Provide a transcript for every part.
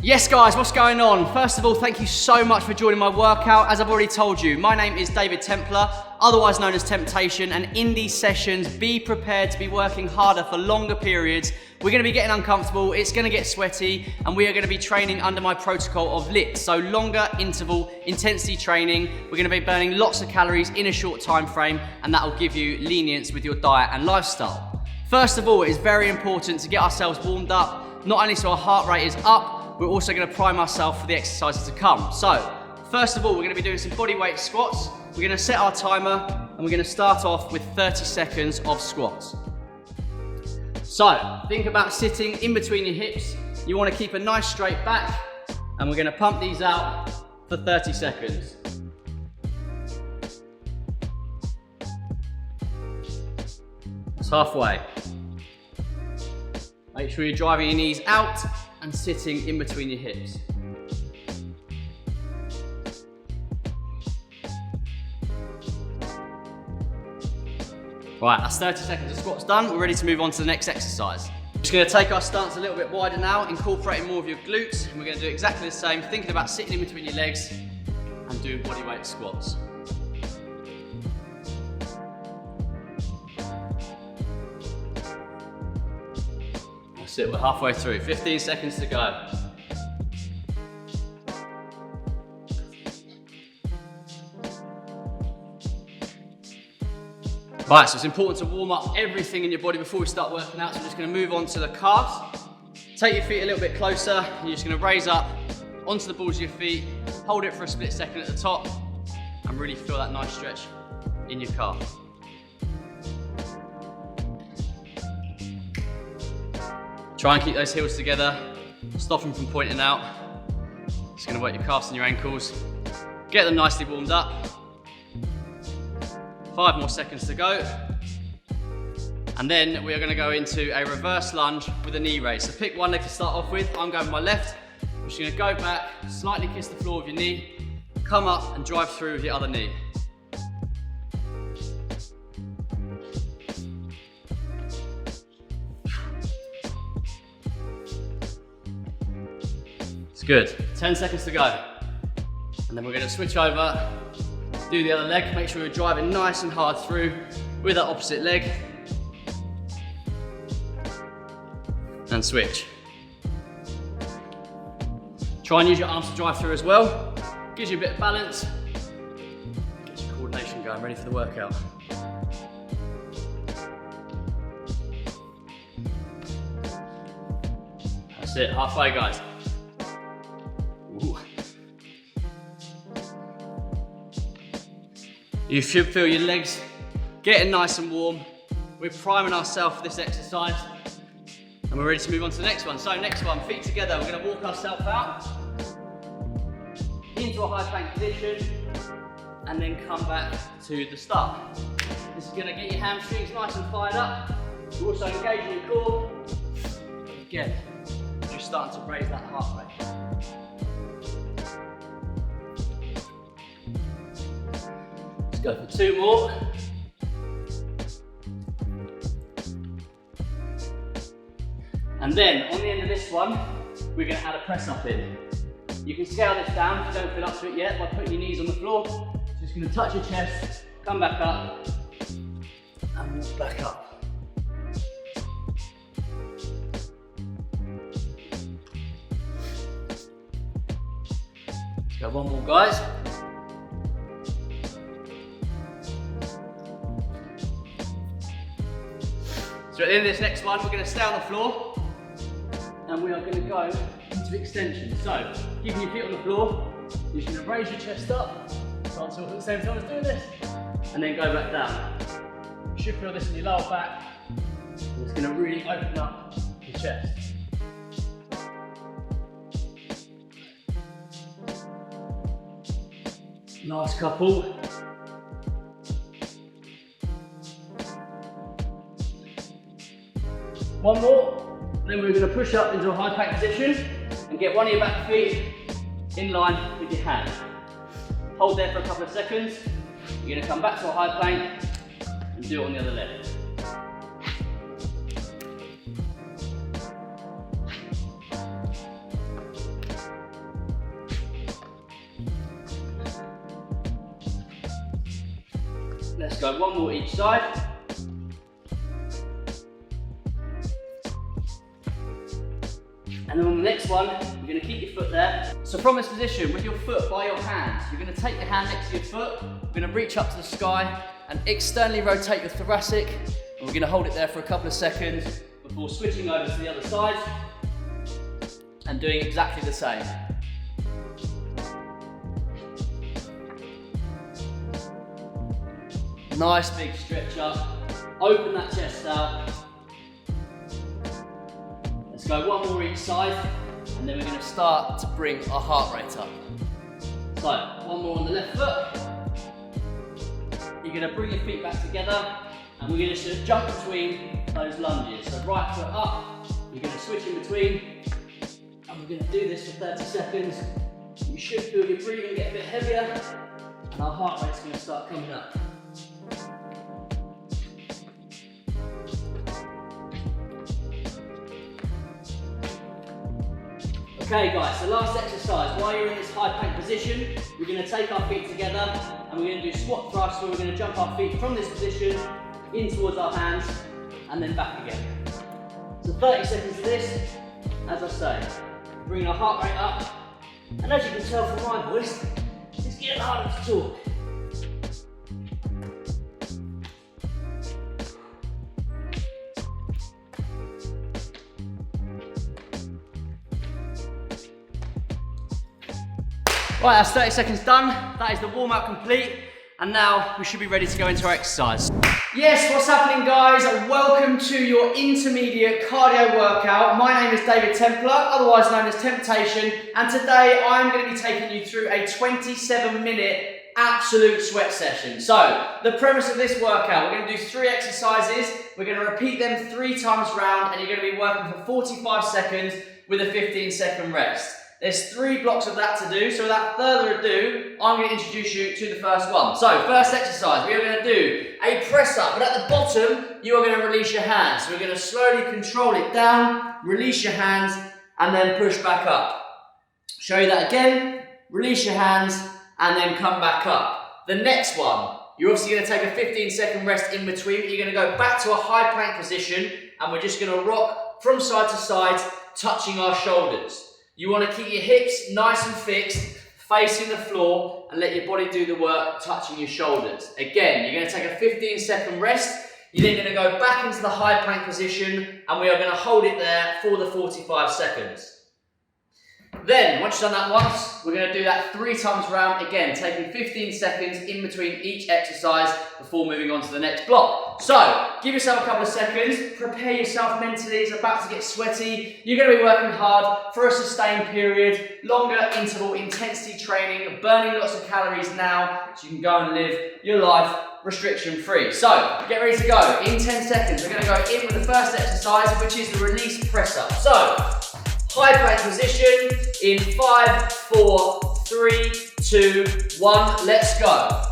Yes guys, what's going on? First of all, thank you so much for joining my workout. As I've already told you, my name is David Templar, otherwise known as Temptation, and in these sessions, be prepared to be working harder for longer periods. We're gonna be getting uncomfortable, it's gonna get sweaty, and we are gonna be training under my protocol of LIT, so longer interval intensity training. We're gonna be burning lots of calories in a short time frame, and that will give you lenience with your diet and lifestyle. First of all, it is very important to get ourselves warmed up, not only so our heart rate is up, we're also going to prime ourselves for the exercises to come. So, first of all, we're going to be doing some body weight squats. We're going to set our timer and we're going to start off with 30 seconds of squats. So, think about sitting in between your hips. You want to keep a nice straight back and we're going to pump these out for 30 seconds. That's halfway. Make sure you're driving your knees out and sitting in between your hips. Right, that's 30 seconds of squats done. We're ready to move on to the next exercise. We're just gonna take our stance a little bit wider now, incorporating more of your glutes, and we're gonna do exactly the same, thinking about sitting in between your legs and doing body weight squats. That's it, we're halfway through, 15 seconds to go. Right, so it's important to warm up everything in your body before we start working out, so we're just gonna move on to the calves. Take your feet a little bit closer, and you're just gonna raise up onto the balls of your feet, hold it for a split second at the top, and really feel that nice stretch in your calf. Try and keep those heels together, stop them from pointing out. Just gonna work your calves and your ankles. Get them nicely warmed up. 5 more seconds to go. And then we are gonna go into a reverse lunge with a knee raise. So pick one leg to start off with. I'm going with my left. I'm just gonna go back, slightly kiss the floor with your knee, come up and drive through with your other knee. Good, 10 seconds to go. And then we're gonna switch over, do the other leg, make sure you're driving nice and hard through with that opposite leg. And switch. Try and use your arms to drive through as well. Gives you a bit of balance. Gets your coordination going, ready for the workout. That's it, halfway guys. Ooh. You should feel your legs getting nice and warm. We're priming ourselves for this exercise and we're ready to move on to the next one. So next one, feet together. We're going to walk ourselves out into a high plank position and then come back to the start. This is going to get your hamstrings nice and fired up. You're also engaging your core. Again, just starting to raise that heart rate. Go for 2 more. And then on the end of this one, we're going to add a press up in. You can scale this down if you don't feel up to it yet by putting your knees on the floor. Just going to touch your chest, come back up, and walk back up. Let's go 1 more, guys. So at the end of this next one, we're going to stay on the floor and we are going to go into extension. So, keeping your feet on the floor, you're just going to raise your chest up, can't talk at the same time as doing this, and then go back down. You should feel this in your lower back. It's going to really open up your chest. Last couple. One more, then we're going to push up into a high plank position and get one of your back feet in line with your hand. Hold there for a couple of seconds. You're going to come back to a high plank and do it on the other leg. Let's go, one more each side. And then on the next one, you're going to keep your foot there. So from this position, with your foot by your hand, you're going to take your hand next to your foot, you're going to reach up to the sky and externally rotate your thoracic, and we're going to hold it there for a couple of seconds before switching over to the other side and doing exactly the same. Nice big stretch up, open that chest out. Let's go one more each side, and then we're going to start to bring our heart rate up. So, one more on the left foot. You're going to bring your feet back together, and we're going to jump between those lunges. So right foot up, you're going to switch in between, and we're going to do this for 30 seconds. You should feel your breathing get a bit heavier, and our heart rate's going to start coming up. Okay guys, so last exercise, while you're in this high plank position, we're going to take our feet together and we're going to do squat thrust, where we're going to jump our feet from this position in towards our hands and then back again. So 30 seconds of this, as I say, bringing our heart rate up, and as you can tell from my voice, it's getting harder to talk. Right, that's 30 seconds done. That is the warm-up complete. And now we should be ready to go into our exercise. Yes, what's happening guys? Welcome to your intermediate cardio workout. My name is David Templar, otherwise known as Temptation. And today I'm going to be taking you through a 27-minute absolute sweat session. So, the premise of this workout, we're going to do 3 exercises. We're going to repeat them 3 times round, and you're going to be working for 45 seconds with a 15-second rest. There's 3 blocks of that to do, so without further ado, I'm going to introduce you to the first one. So, first exercise, we are going to do a press up, but at the bottom, you are going to release your hands. So we're going to slowly control it down, release your hands, and then push back up. Show you that again, release your hands, and then come back up. The next one, you're obviously going to take a 15-second rest in between, but you're going to go back to a high plank position, and we're just going to rock from side to side, touching our shoulders. You want to keep your hips nice and fixed, facing the floor, and let your body do the work, touching your shoulders. Again, you're going to take a 15-second rest. You're then going to go back into the high plank position, and we are going to hold it there for the 45 seconds. Then, once you've done that once, we're going to do that 3 times round, again, taking 15 seconds in between each exercise before moving on to the next block. So, give yourself a couple of seconds, prepare yourself mentally, it's about to get sweaty, you're going to be working hard for a sustained period, longer interval intensity training, burning lots of calories now, so you can go and live your life restriction free. So, get ready to go. In 10 seconds, we're going to go in with the first exercise, which is the release press up. So, high plank position in 5, 4, 3, 2, 1, let's go.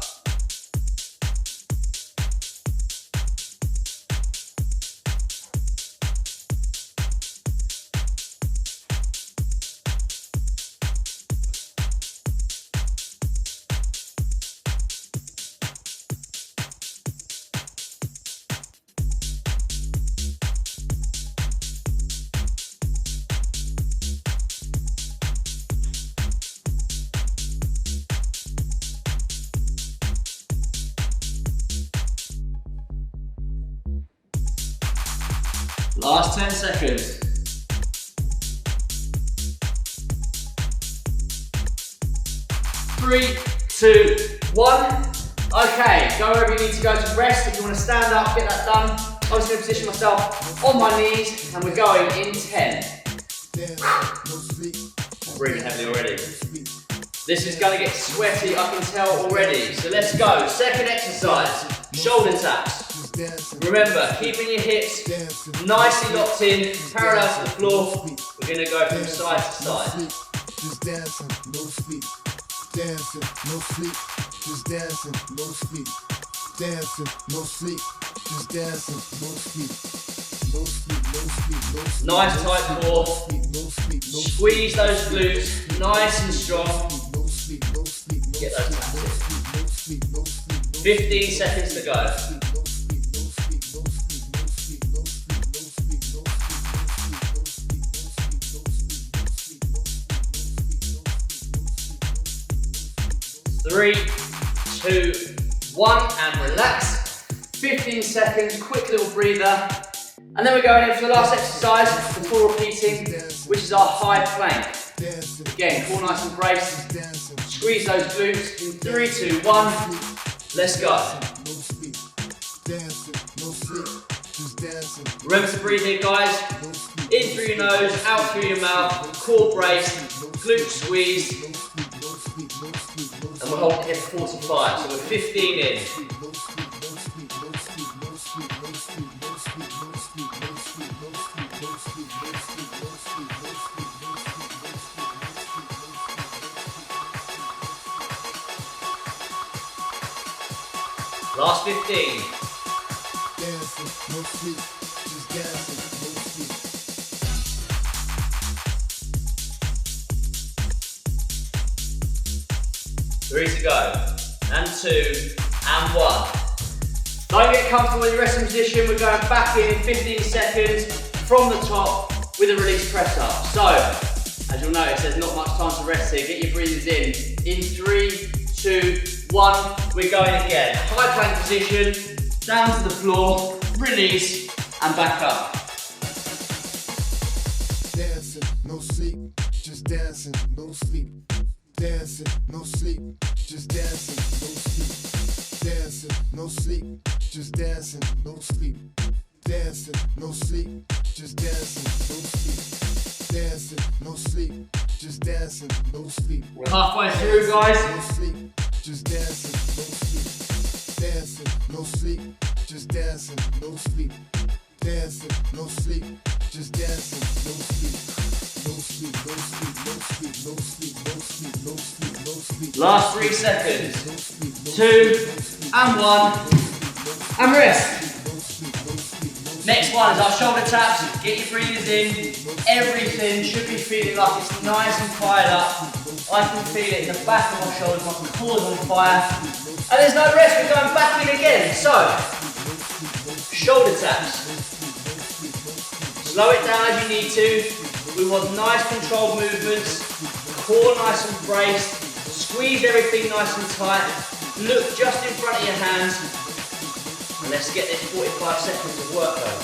Last 10 seconds. 3, 2, 1. Okay, go wherever you need to go to rest. If you want to stand up, get that done. I'm just going to position myself on my knees, and we're going in 10. Breathing heavily already. This is going to get sweaty, I can tell already. So let's go. Second exercise, shoulder taps. Remember, keeping your hips nicely locked in, parallel to the floor. We're going to go from side to side. Just dancing, no sleep. Dancing, no sleep. Just dancing, no sleep. Dancing, no sleep. Just dancing, no sleep. No sleep, no sleep, no sleep. Nice tight core. Squeeze those glutes, nice and strong. Get those taps in. 15 seconds to go. 3, 2, 1, and relax. 15 seconds, quick little breather. And then we're going in for the last exercise before repeating, which is our high plank. Again, core nice and braced. Squeeze those glutes in 3, 2, 1. Let's go. Remember to breathe here, guys. In through your nose, out through your mouth. Core braced, glute squeeze. And we'll hold it here for 45, so we're 15 in. Last 15. Dancing, no sleep, just dancing, no sleep. 3 to go, and 2, and 1. Don't get comfortable in your resting position. We're going back in 15 seconds from the top with a release press up. So, as you'll notice, there's not much time to rest here. Get your breathers in. In 3, 2, 1, we're going again. High plank position, down to the floor, release, and back up. Dancing, no sleep, just dancing, no sleep. Dancing, no sleep, just dancing, no sleep. Dancing, no sleep, just dancing, no sleep. Dancing, no sleep, just dancing, no sleep. Dancing, no sleep, just dancing, no sleep. We're halfway through, guys. No sleep, just dancing, no sleep. Dancing, no sleep, just dancing, no sleep. Dancing, no sleep, just dancing, no sleep. No sleep, no sleep, no sleep, no sleep, no sleep, no sleep, no sleep. Last 3 seconds. 2, and 1, and rest. Next one is our shoulder taps. Get your breathers in. Everything should be feeling like it's nice and fired up. I can feel it in the back of my shoulders, my core's on fire. And there's no rest, we're going back in again. So, shoulder taps. Slow it down as you need to. We want nice controlled movements. Core nice and braced. Squeeze everything nice and tight. Look just in front of your hands. And let's get this 45 seconds of work going.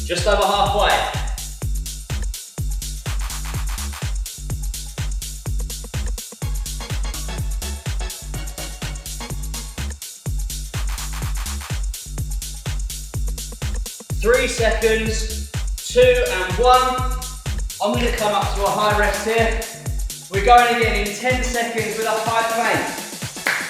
Just over halfway. Three seconds, 2 and 1. I'm going to come up to a high rest here. We're going again in 10 seconds with a high plank.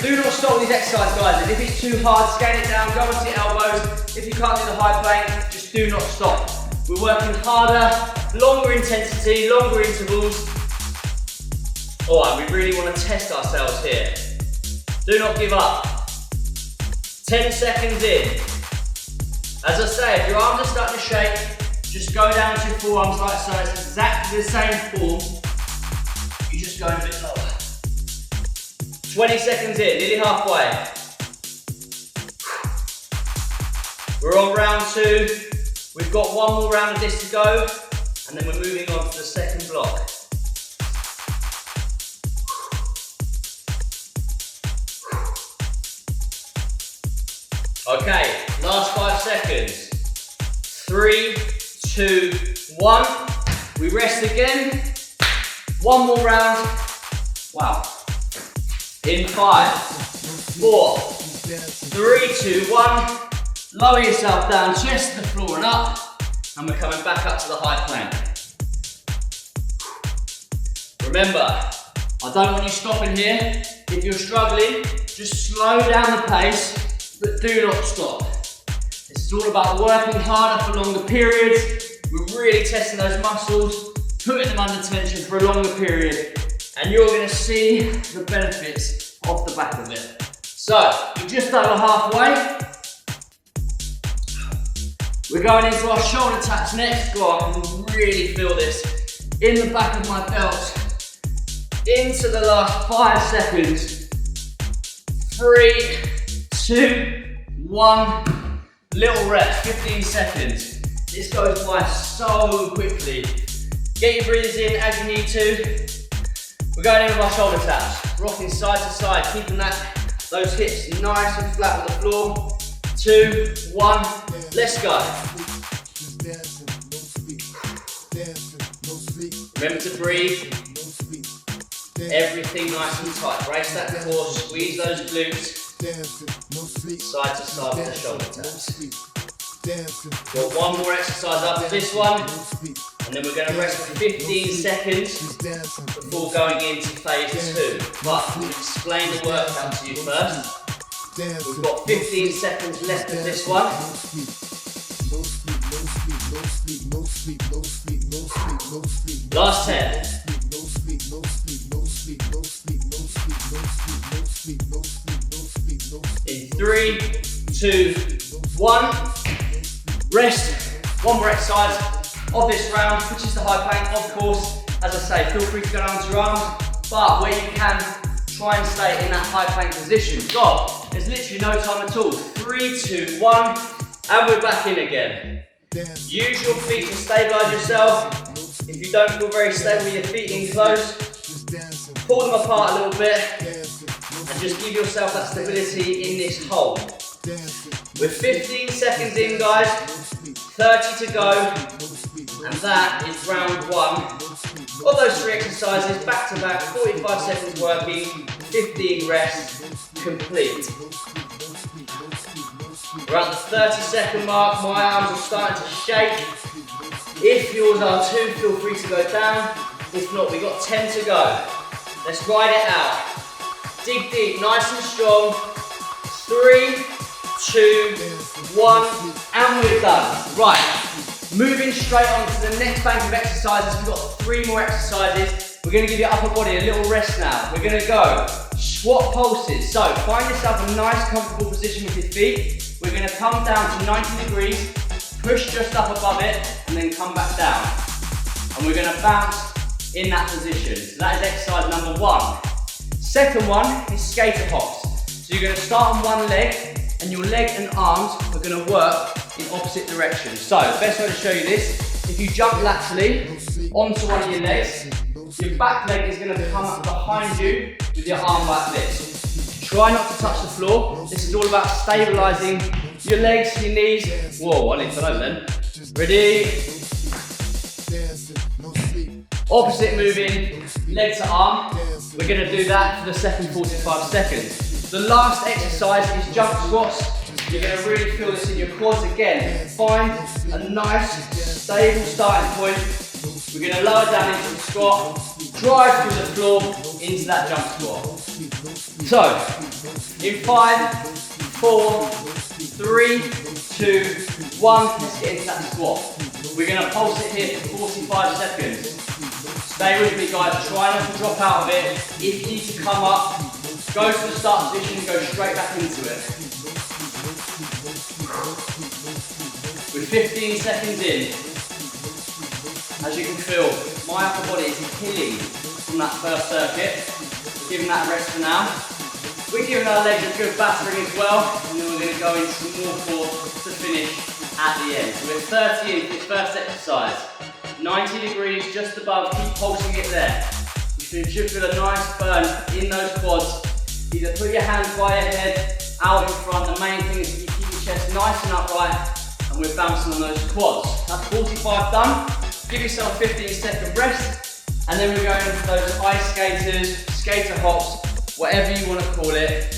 Do not stop these exercises, guys. If it's too hard, scale it down, go onto your elbows. If you can't do the high plank, just do not stop. We're working harder, longer intensity, longer intervals. All right, we really want to test ourselves here. Do not give up. 10 seconds in. As I say, if your arms are starting to shake, just go down to your forearms like so. It's exactly the same form. You're just going a bit lower. 20 seconds in, nearly halfway. We're on round 2. We've got one more round of this to go, and then we're moving on to the second block. Okay, last 5 seconds. 3, 2, 1. We rest again. One more round. Wow. In 5, 4, 3, 2, 1. Lower yourself down, chest to the floor and up. And we're coming back up to the high plank. Remember, I don't want you stopping here. If you're struggling, just slow down the pace, but do not stop. This is all about working harder for longer periods. We're really testing those muscles, putting them under tension for a longer period, and you're going to see the benefits off the back of it. So, we're just over halfway. We're going into our shoulder taps next. Go on, I can really feel this in the back of my belt. Into the last 5 seconds. 3, 2, 1. Little rest, 15 seconds. This goes by so quickly. Get your breathers in as you need to. We're going in with our shoulder taps. Rocking side to side, keeping those hips nice and flat on the floor. 2, 1, let's go. Remember to breathe. Everything nice and tight. Brace that core, squeeze those glutes. Side to side with the shoulder taps. Got one more exercise after this one. And then we're going to rest for 15 seconds before going into phase 2. But we'll explain the workout to you first. We've got 15 seconds left of this one. Last 10. In 3, 2, 1. Rest. One more exercise of this round, which is the high plank. Of course, as I say, feel free to go down to your arms, but where you can, try and stay in that high plank position. Go. There's literally no time at all. 3, 2, 1, and we're back in again. Use your feet to stabilise yourself. If you don't feel very stable with your feet in close, pull them apart a little bit and just give yourself that stability in this hold. We're 15 seconds in, guys, 30 to go, and that is round 1 of those 3 exercises, back to back, 45 seconds working, 15 rest, complete. We're at the 30-second mark, my arms are starting to shake. If yours are too, feel free to go down. If not, we've got 10 to go. Let's ride it out. Dig deep, nice and strong. 3, 2, 1, and we're done. Right, moving straight on to the next bank of exercises. We've got 3 more exercises. We're going to give your upper body a little rest now. We're going to go squat pulses. So find yourself a nice comfortable position with your feet. We're going to come down to 90 degrees, push just up above it, and then come back down. And we're going to bounce in that position. So that is exercise number 1. Second one is skater hops. So you're going to start on one leg, and your leg and arms are going to work in opposite directions. So the best way to show you this, if you jump laterally onto one of your legs, your back leg is going to come up behind you with your arm like this. Try not to touch the floor. This is all about stabilising your legs, your knees. Whoa, I need to know then. Ready? Opposite moving, leg to arm. We're going to do that for the second 45 seconds. The last exercise is jump squats. You're going to really feel this in your quads again. Find a nice, stable starting point. We're going to lower down into the squat, drive through the floor into that jump squat. So, in 5, 4, 3, 2, 1, let's get into that squat. We're going to pulse it here for 45 seconds. Stay with me, guys, try not to drop out of it. If you need to come up, go to the start position and go straight back into it. We're 15 seconds in. As you can feel, my upper body is healing from that first circuit. We're giving that a rest for now. We're giving our legs a good battering as well, and then we're going to go into some more core to finish at the end. So we're 30 in for this first exercise. 90 degrees just above, keep pulsing it there. You should feel a nice burn in those quads. Either put your hands by your head, out in front. The main thing is that you keep your chest nice and upright, and we're bouncing on those quads. That's 45 done. Give yourself a 15-second rest, and then we're going into those ice skaters, skater hops, whatever you want to call it.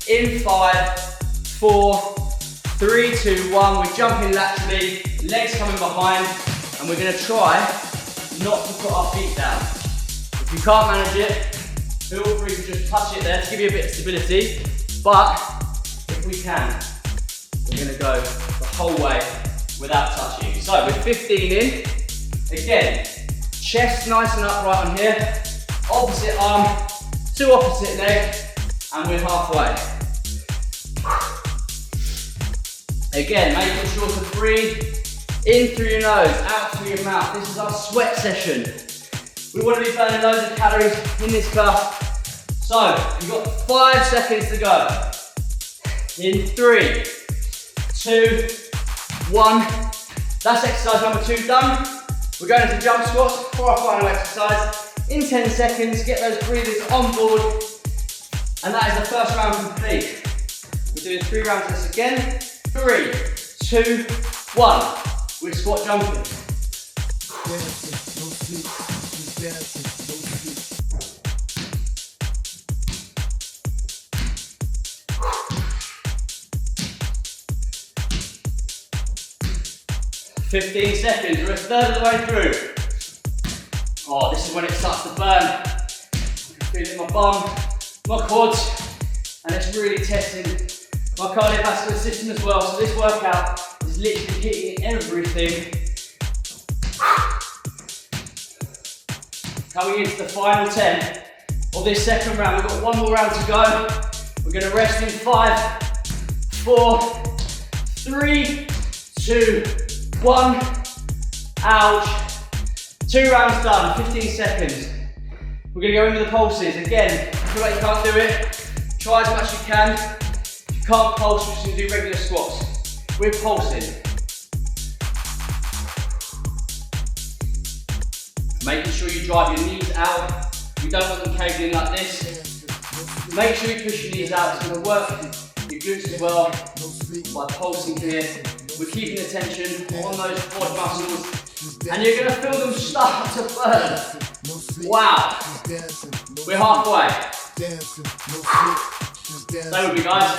In 5, 4, 3, 2, 1. We're jumping laterally, legs coming behind, and we're going to try not to put our feet down. If you can't manage it, feel free to just touch it there to give you a bit of stability. But if we can, we're going to go the whole way without touching. So we're 15 in. Again, chest nice and upright on here. Opposite arm to opposite leg, and we're halfway. Again, making sure to breathe in through your nose, out through your mouth. This is our sweat session. We want to be burning loads of calories in this class. So, you've got 5 seconds to go. In 3, 2, 1. That's exercise number 2 done. We're going into jump squats for our final exercise. In 10 seconds, get those breathers on board. And that is the first round complete. We're doing 3 rounds of this again. 3, 2, 1. We're squat jumping. Dancing, no sleep. Just dancing, no sleep. 15 seconds, we're a third of the way through. Oh, this is when it starts to burn. I can feel it in my bum, my quads, and it's really testing my cardiovascular system as well. So this workout is literally hitting everything. Coming into the final 10 of this second round. We've got 1 more round to go. We're going to rest in 5, 4, 3, 2, 1. Ouch. 2 rounds done, 15 seconds. We're going to go in with the pulses. Again, if you feel like you can't do it, try as much as you can. If you can't pulse, we're just going to do regular squats. We're pulsing. Making sure you drive your knees out. We don't want them caving in like this. Make sure you push your knees out. It's going to work your glutes as well by pulsing here. We're keeping the tension on those quad muscles, and you're going to feel them start to burn. Wow. We're halfway. Stay with me, guys.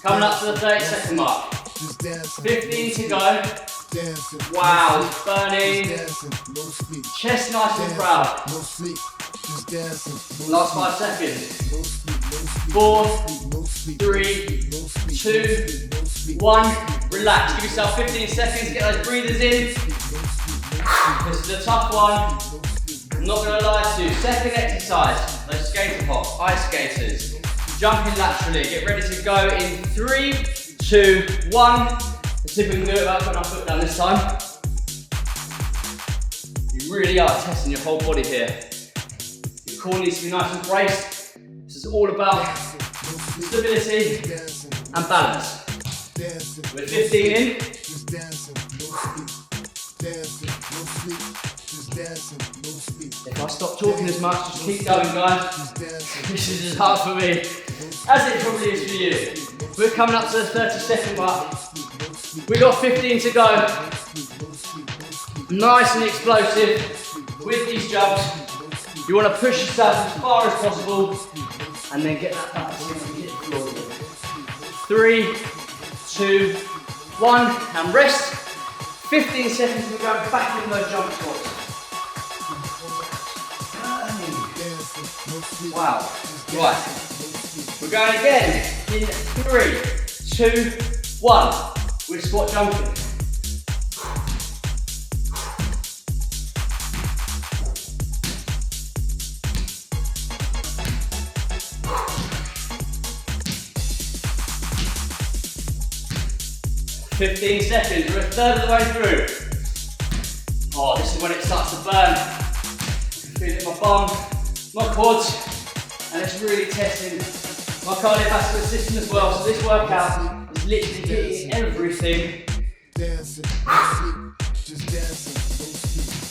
Coming up to the 30-second mark. 15 to go. Wow, it's burning. Chest nice and proud. Last 5 seconds. 4, 3, 2, 1. Relax. Give yourself 15 seconds. Get those breathers in. This is a tough one. I'm not going to lie to you. Second exercise. Those skater hops, ice skaters. Jumping laterally. Get ready to go in 3, 2, 1. Let's see if we can do it without putting our foot down this time. You really are testing your whole body here. Your core needs to be nice and braced. This is all about stability and balance. We're 15 in. If I stop talking as much, just keep going, guys. This is as hard for me as it probably is for you. We're coming up to the 30-second mark. We've got 15 to go. Nice and explosive with these jumps. You want to push yourself as far as possible and then get that back to the floor. 3, 2, 1, and rest. 15 seconds, we're going back in those jump squats. Wow. Right. We're going again in 3, 2, 1. We're squat jumping. "15 seconds, we're a third of the way through. Oh, this is when it starts to burn. I can feel it in my bum, my quads, and it's really testing my cardiovascular system as well. So this workout is literally hitting everything.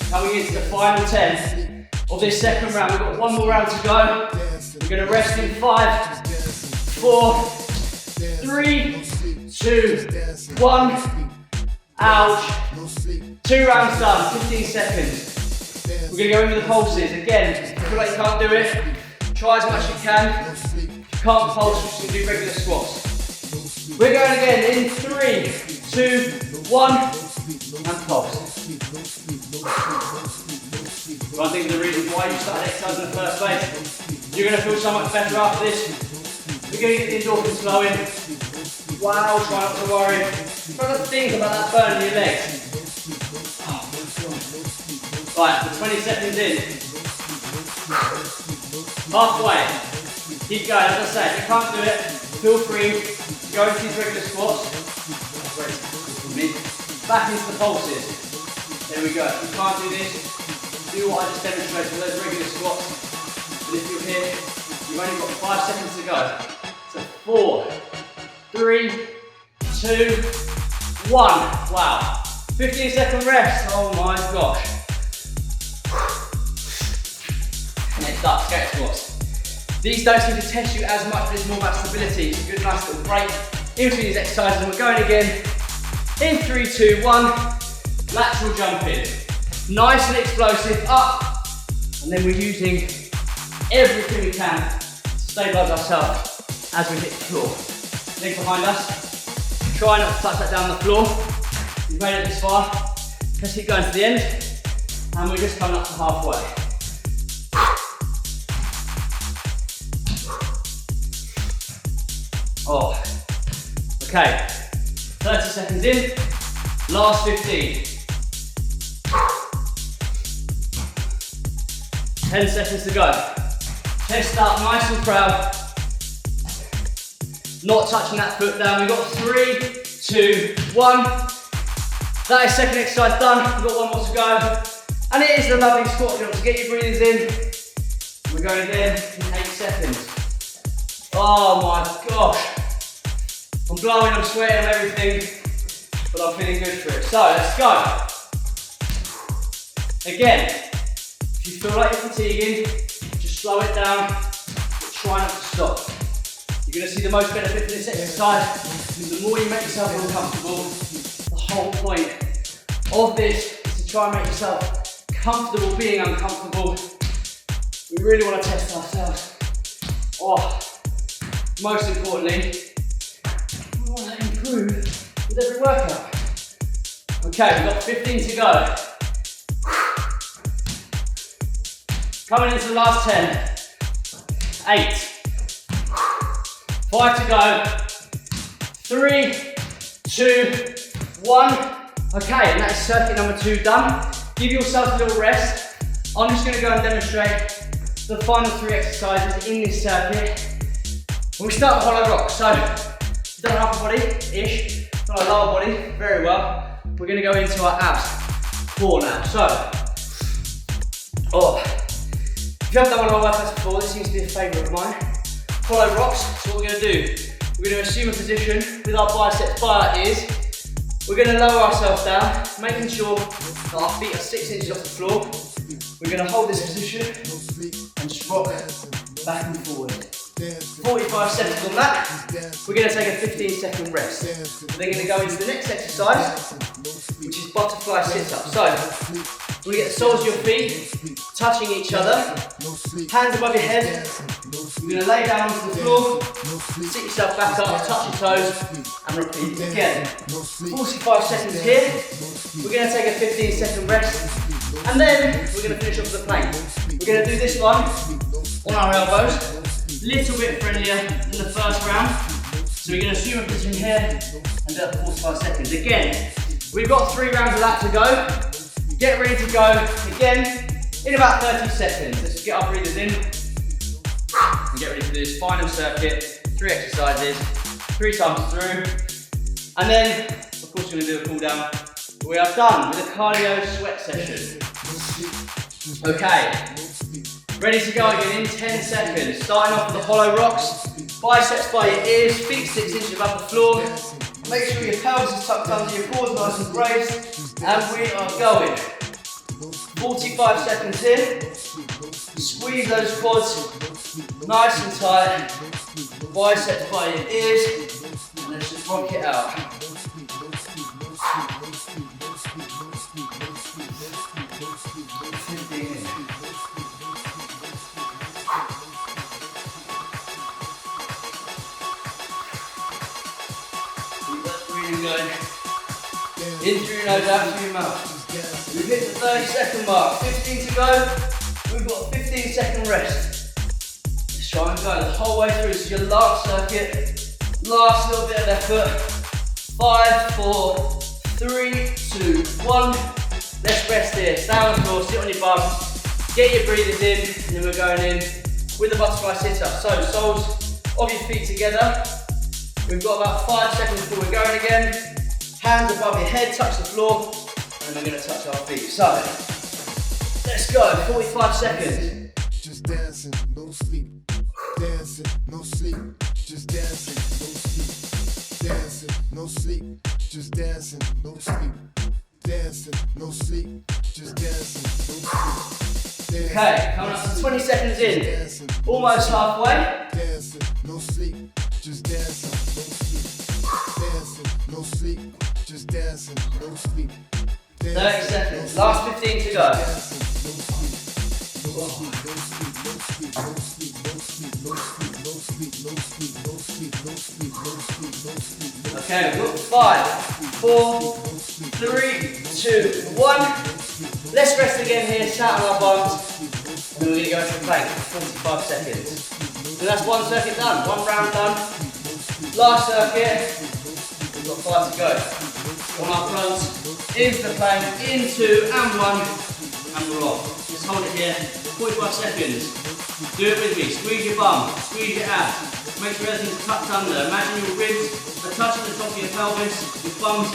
Coming into the final 10 of this second round. We've got 1 more round to go. We're going to rest in 5, 4, 3, 2, 1. Ouch. 2 rounds done, 15 seconds. We're going to go in with the pulses. Again, if you feel like you can't do it, try as much as you can. If you can't pulse, we're just going to do regular squats. We're going again in 3, 2, 1, and pulse. One thing, the reason why you started exercising in the first place, you're going to feel so much better after this. We're going to get the endorphins flowing. Wow, try not to worry. Try not to think about that burn in your legs. Right, we're 20 seconds in. Halfway. Keep going, as I say, if you can't do it, feel free to go into these regular squats. Back into the pulses. There we go. If you can't do this, do what I just demonstrated with those regular squats. But if you're here, you've only got 5 seconds to go. So 4, 3, 2, 1. Wow. 15-second rest. Oh my gosh. Next up, skate squats. These don't seem to test you as much, but it's more about stability. It's a good, nice little break in between these exercises. And we're going again. In 3, 2, 1. Lateral jump in. Nice and explosive. Up. And then we're using everything we can to stabilise ourselves as we hit the floor. Leg behind us. Try not to touch that down the floor. You've made it this far. Let's keep going to the end. And we're just coming up to halfway. Oh, okay, 30 seconds in, last 15. 10 seconds to go. Chest up, nice and proud. Not touching that foot down. We've got 3, 2, 1. That is second exercise done. We've got one more to go. And it is a lovely squat jump, so get your breathers in. We're going again in 8 seconds. Oh my gosh. I'm blowing, I'm sweating, I'm everything, but I'm feeling good for it. So let's go. Again, if you feel like you're fatiguing, just slow it down, but try not to stop. You're going to see the most benefit from this exercise. The more you make yourself uncomfortable, the whole point of this is to try and make yourself comfortable being uncomfortable. We really want to test ourselves. Oh, most importantly, we want to improve with every workout. Okay, we've got 15 to go. Coming into the last 10. 8. 5 to go. 3, 2, 1. Okay, and that is circuit number 2 done. Give yourself a little rest. I'm just going to go and demonstrate the final 3 exercises in this circuit. And we start with hollow rocks. So, you've done an upper body-ish, done a lower body, very well. We're going to go into our abs, core now. So, if you haven't done one of my workouts before, this seems to be a favourite of mine. Hollow rocks. So what we're going to do, we're going to assume a position with our biceps by our ears. We're going to lower ourselves down, making sure that our feet are 6 inches off the floor. We're going to hold this position and just rock back and forward. 45 seconds on that. We're going to take a 15-second rest. We're then going to go into the next exercise, which is butterfly sit-up. So, we're going to get the soles of your feet touching each other, hands above your head. We're going to lay down onto the floor, sit yourself back up, touch your toes, and repeat again. 45 seconds here. We're going to take a 15-second rest, and then we're going to finish off with a plank. We're going to do this one on our elbows. Little bit friendlier than the first round. So we're going to assume a position here and do that for 45 seconds. Again, we've got 3 rounds of that to go. Get ready to go again in about 30 seconds. Let's just get our breathers in and get ready to do this final circuit. 3 exercises, 3 times through. And then, of course, we're going to do a cool down. We are done with a cardio sweat session. Okay. Ready to go again in 10 seconds. Starting off with the hollow rocks. Biceps by your ears, feet 6 inches above the floor. Make sure your pelvis is tucked under your quads, nice and braced. And we are going. 45 seconds here. Squeeze those quads nice and tight. Biceps by your ears. And let's just rock it out. Going in through your nose, out through your mouth. We've hit the 30-second mark. 15 to go. We've got a 15-second rest. Let's try and go the whole way through. This is your last circuit. Last little bit of effort. 5, 4, 3, 2, 1. Let's rest here. Stay on the floor, sit on your bum. Get your breathers in, and then we're going in with the butterfly sit-up. So, soles of your feet together. We've got about 5 seconds before we're going again. Hands above your head, touch the floor, and then we're going to touch our feet. So, let's go, 45 seconds. Just dancing, no sleep. Dancing, no sleep. Just dancing, no sleep. Dancing, no sleep. Just dancing, no sleep. Dancing, no sleep. Just dancing, no sleep. Okay, coming up to 20 seconds in. Almost halfway. Dancing, no sleep. Just dancing, no sleep. Dancing, no sleep. Just dancing, no sleep. 30 seconds. Last 15 to go. Okay, we've got 5, 4, 3, 2, 1. Let's rest again here, sat on our bums. And then we're going to go into plank for 45 seconds. So that's one circuit done, one round done. Last circuit, we've got 5 to go. On our fronts, into the plank, into, and 1, and we're off. Just hold it here, 45 seconds. Do it with me, squeeze your bum, squeeze your abs. Make sure everything's tucked under. Imagine your ribs are touching the top of your pelvis, your bum's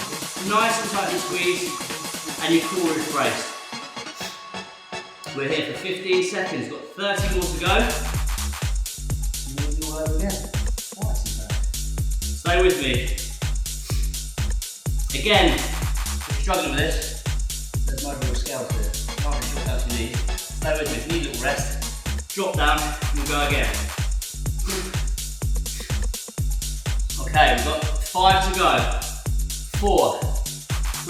nice and tightly squeezed, and your core is braced. We're here for 15 seconds, got 30 more to go. Moving all over again. Stay with me. Again, if you're struggling with this, there's no real scales here. Can't be sure how you need. Stay with me, if you need a little rest, drop down, and we'll go again. Okay, we've got 5 to go. 4,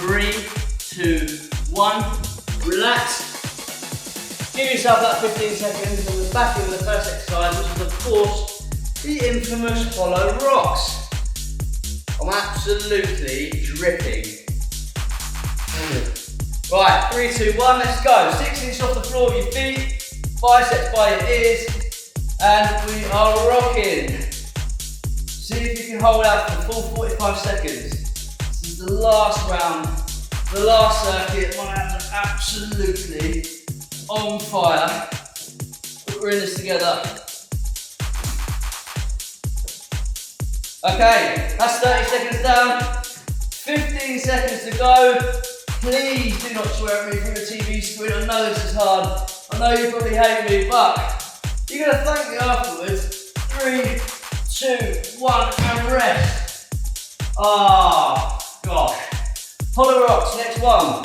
3, 2, 1. Relax. Give yourself that 15 seconds and we're back in with the first exercise, which is of course the infamous hollow rocks. I'm absolutely dripping. Right, 3, 2, 1, let's go. 6 inches off the floor with your feet, biceps by your ears, and we are rocking. See if you can hold out for the full 45 seconds. This is the last round, the last circuit. My hands are absolutely on fire. But we're in this together. Okay, that's 30 seconds down. 15 seconds to go. Please do not swear at me through the TV screen. I know this is hard. I know you probably hate me, but you're going to thank me afterwards. 3, 2, 1, and rest. Ah, gosh. Hollow rocks, next one.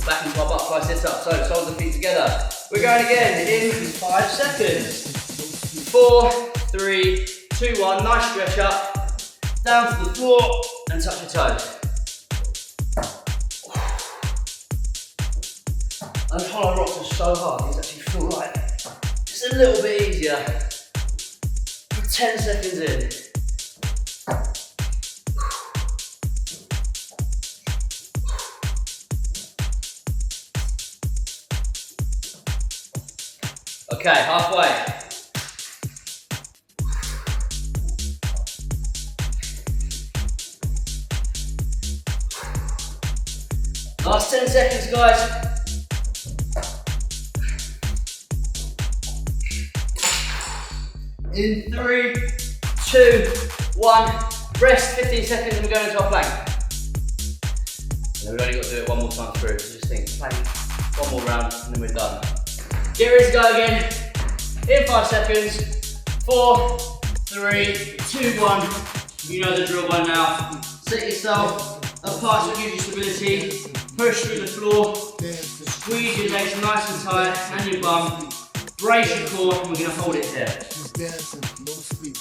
Back into our butterfly sit-up, so soles and feet together. We're going again in 5 seconds. 4, 3, 2, 1, nice stretch up. Down to the floor and touch your toes. And hollow rocks are so hard, these actually feel like it's a little bit easier. 10 seconds in. Okay, halfway. Last 10 seconds, guys. In 3, 2, 1, rest 15 seconds and we're going into our plank. And we've only got to do it one more time through, so just think, plank, one more round and then we're done. Get ready to go again, in 5 seconds, 4, 3, 2, 1, you know the drill by now. Set yourself apart so it gives you stability, push through the floor, squeeze your legs nice and tight and your bum, brace your core and we're going to hold it here. Dancing, no sleep.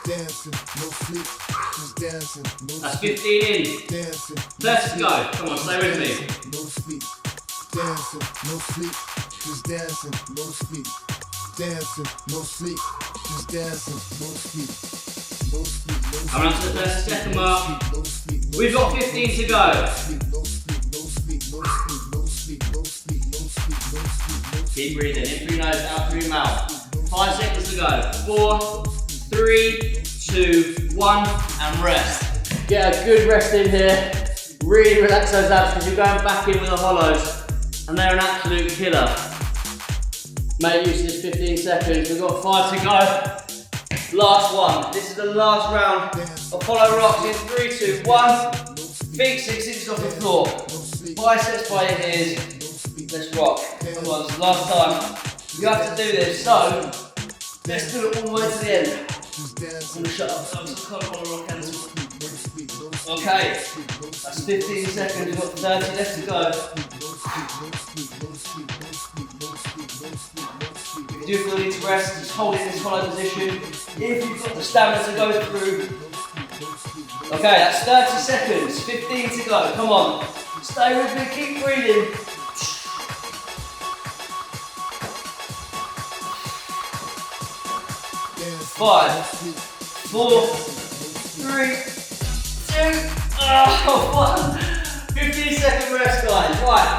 Dancing, no sleep. Just dancing, no sleep. That's 15 in. Dancing. 30 to go. Come on, stay with me. No sleep. Dancing, no sleep. Just dancing, no sleep. Dancing, no sleep. Just dancing, no sleep. No sleep, no sleep. Coming up to the 30-second mark. No sleep, no We've got 15 to go. no sleep, no sleep, no sleep, no sleep, no sleep, no sleep, no sleep. Keep breathing. In through your nose, out through your mouth. 5 seconds to go. 4, 3, 2, 1, and rest. Get a good rest in here. Really relax those abs because you're going back in with the hollows and they're an absolute killer. Make use of this 15 seconds. We've got 5 to go. Last one. This is the last round of hollow rocks in 3, 2, 1. Feet 6 inches off the floor. Biceps by your ears. Let's rock. Come on, it's the last time. You have to do this, so let's do it all the way to the end. I'm gonna shut up, so I can't follow rock cancel. Okay, that's 15 seconds, we've got 30 left to go. If you do feel the need to rest, just hold it in this hollow position. If you've got the stamina to go through. Okay, that's 30 seconds, 15 to go, come on. Stay with me, keep breathing. 5, 4, 3, 2, 1. 15-second rest, guys. Right.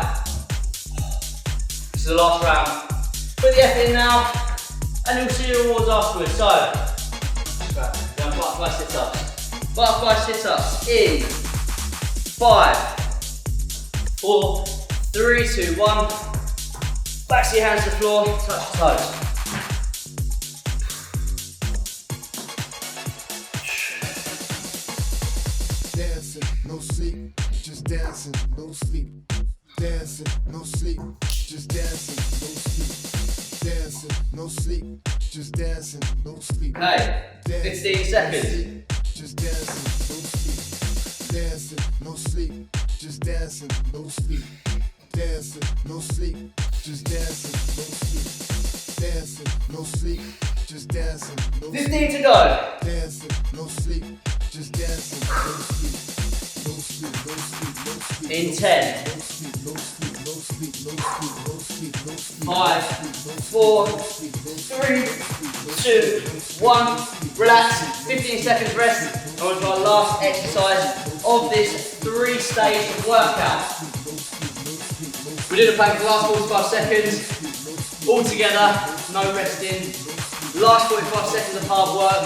This is the last round. Put the effort in now, and you'll see your rewards afterwards. So, butterfly sit-ups. Butterfly sit-ups in 5, 4, 3, 2, 1. Back to your hands to the floor, touch your toes. No sleep, just dancing, no sleep. Dancing, no sleep, just dancing, no sleep. Dancing, no sleep, just dancing, no sleep. Okay, 15 seconds. Just dancing, no sleep. Dancing, no sleep, just dancing, no sleep. Dancing, no sleep, just dancing, no sleep. Dancing, no sleep, just dancing, no sleep. 15 to go. Dancing, no sleep, just dancing, no sleep. In 10, 5, 4, 3, 2, 1. Relax. 15 seconds rest. And on to our last exercise of this 3-stage workout. We do the plank for the last 45 seconds. All together, no resting. Last 45 seconds of hard work.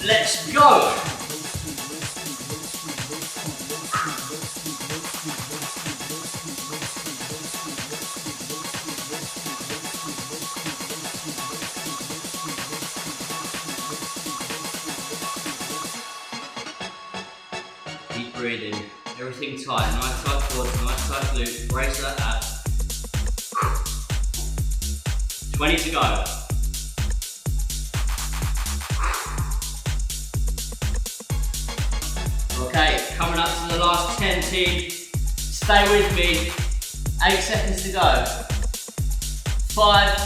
Let's go. Keep breathing, everything tight, nice tight quads, nice tight glutes, brace that abs. 20 to go. Okay, coming up to the last 10 team. Stay with me, 8 seconds to go. 5,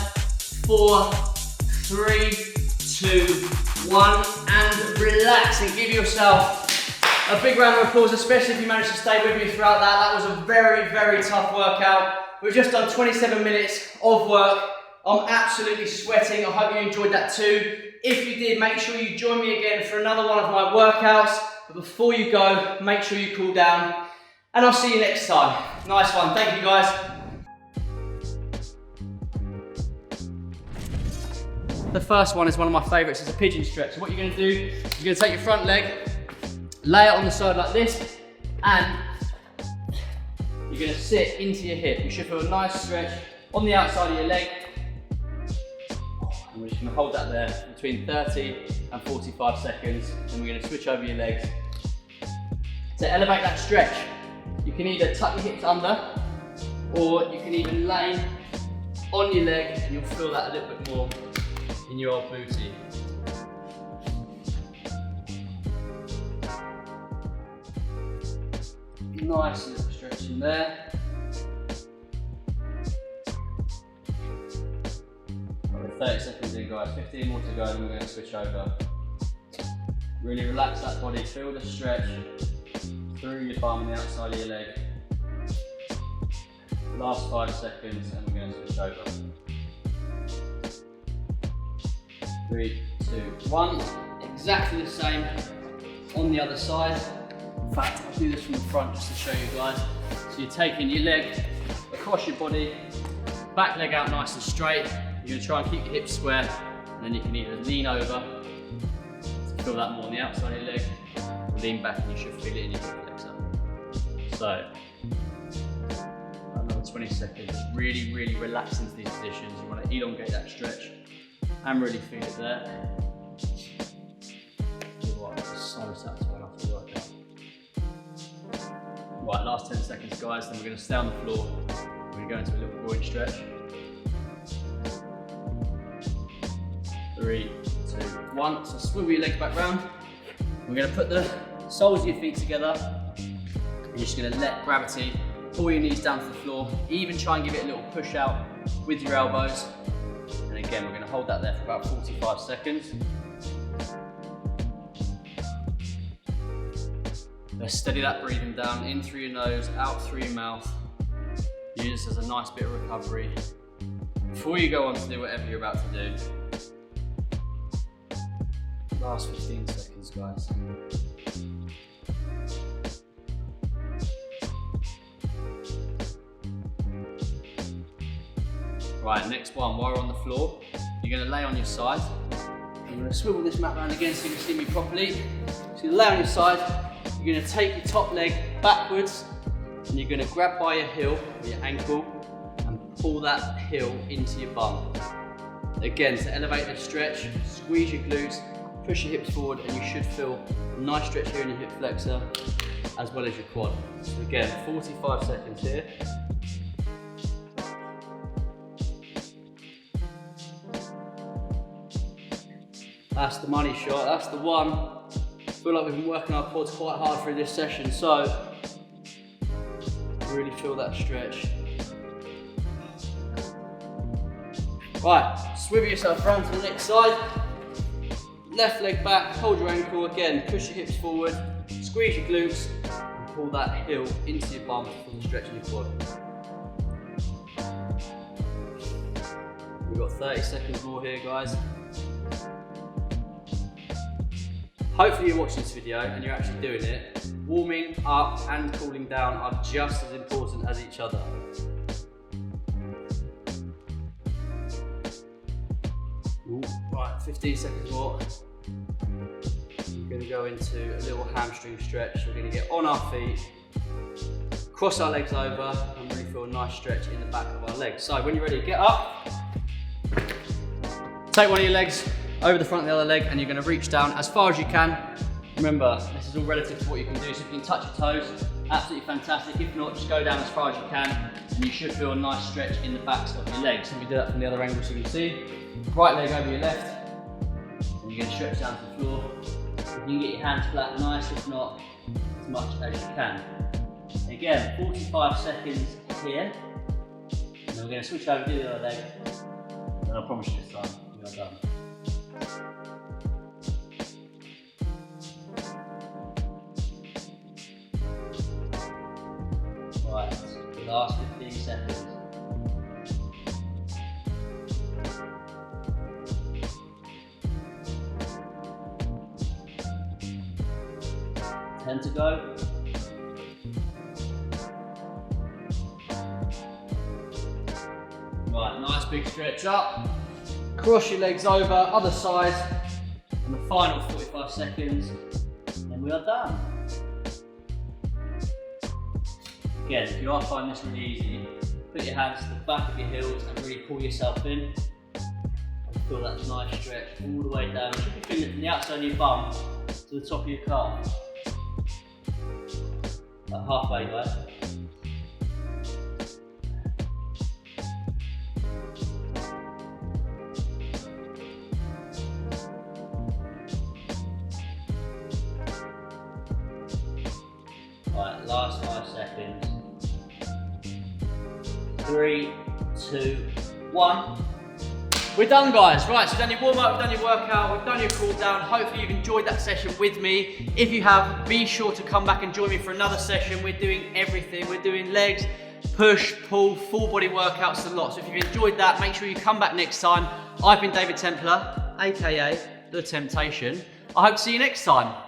4, 3, 2, 1, and relax and give yourself a big round of applause, especially if you managed to stay with me throughout that. That was a very, very tough workout. We've just done 27 minutes of work. I'm absolutely sweating. I hope you enjoyed that too. If you did, make sure you join me again for another one of my workouts. But before you go, make sure you cool down. And I'll see you next time. Nice one. Thank you, guys. The first one is one of my favourites. It's a pigeon stretch. So what you're going to do, you're going to take your front leg, lay it on the side like this, and you're going to sit into your hip. You should feel a nice stretch on the outside of your leg. And we're just going to hold that there between 30 and 45 seconds. And we're going to switch over your legs. To elevate that stretch, you can either tuck your hips under, or you can even lay on your leg, and you'll feel that a little bit more in your old booty. Nice little stretch in there. We're 30 seconds in, guys. 15 more to go, and we're going to switch over. Really relax that body. Feel the stretch through your bum on the outside of your leg. Last 5 seconds, and we're going to switch over. 3, 2, 1. Exactly the same on the other side. In fact, I'll do this from the front just to show you guys. So you're taking your leg across your body, back leg out nice and straight. You're going to try and keep your hips square, and then you can either lean over to feel that more on the outside of your leg, or lean back and you should feel it in your hip flexor. So, another 20 seconds. Really, really relax into these positions. You want to elongate that stretch and really feel it there. So satisfying after the workout. Right, last 10 seconds guys, then we're going to stay on the floor. We're going to go into a little groin stretch. 3, 2, 1. So swivel your legs back round. We're going to put the soles of your feet together. You're just going to let gravity pull your knees down to the floor. Even try and give it a little push out with your elbows. And again, we're going to hold that there for about 45 seconds. Let's steady that breathing down, in through your nose, out through your mouth. Use this as a nice bit of recovery before you go on to do whatever you're about to do. Last 15 seconds, guys. Right, next one, while we're on the floor, you're going to lay on your side. I'm going to swivel this mat around again so you can see me properly. So you're going to lay on your side. You're going to take your top leg backwards and you're going to grab by your heel or your ankle and pull that heel into your bum. Again, to elevate the stretch, squeeze your glutes, push your hips forward, and you should feel a nice stretch here in your hip flexor as well as your quad. So again, 45 seconds here. That's the money shot, that's the one. I feel like we've been working our quads quite hard through this session, so really feel that stretch. Right, swivel yourself around to the next side. Left leg back, hold your ankle again, push your hips forward, squeeze your glutes, and pull that heel into your bum for the stretch in your quad. We've got 30 seconds more here, guys. Hopefully you're watching this video and you're actually doing it. Warming up and cooling down are just as important as each other. Ooh, right, 15 seconds more. We're going to go into a little hamstring stretch. We're going to get on our feet, cross our legs over, and really feel a nice stretch in the back of our legs. So when you're ready, get up. Take one of your legs over the front of the other leg and you're going to reach down as far as you can. Remember, this is all relative to what you can do, so if you can touch your toes, absolutely fantastic. If not, just go down as far as you can and you should feel a nice stretch in the backs of your legs. Let me do that from the other angle so you can see. Right leg over your left, and you're going to stretch down to the floor. If you can get your hands flat, nice. If not, as much as you can. Again, 45 seconds here, and then we're going to switch over to the other leg, and I promise you this time, we are done. Right, last 15 seconds. Ten to go. Right, nice big stretch up. Cross your legs over, other side. And the final 45 seconds, and we are done. Again, if you are finding this really easy, put your hands to the back of your heels and really pull yourself in. And feel that nice stretch all the way down. You should be feeling it from the outside of your bum to the top of your calf. About halfway, guys. Right, last 5 seconds. 3, 2, 1. We're done, guys. Right, so we've done your warm up, we've done your workout, we've done your cool down. Hopefully you've enjoyed that session with me. If you have, be sure to come back and join me for another session. We're doing everything. We're doing legs, push, pull, full body workouts, a lot. So if you've enjoyed that, make sure you come back next time. I've been David Templar, AKA The Temptation. I hope to see you next time.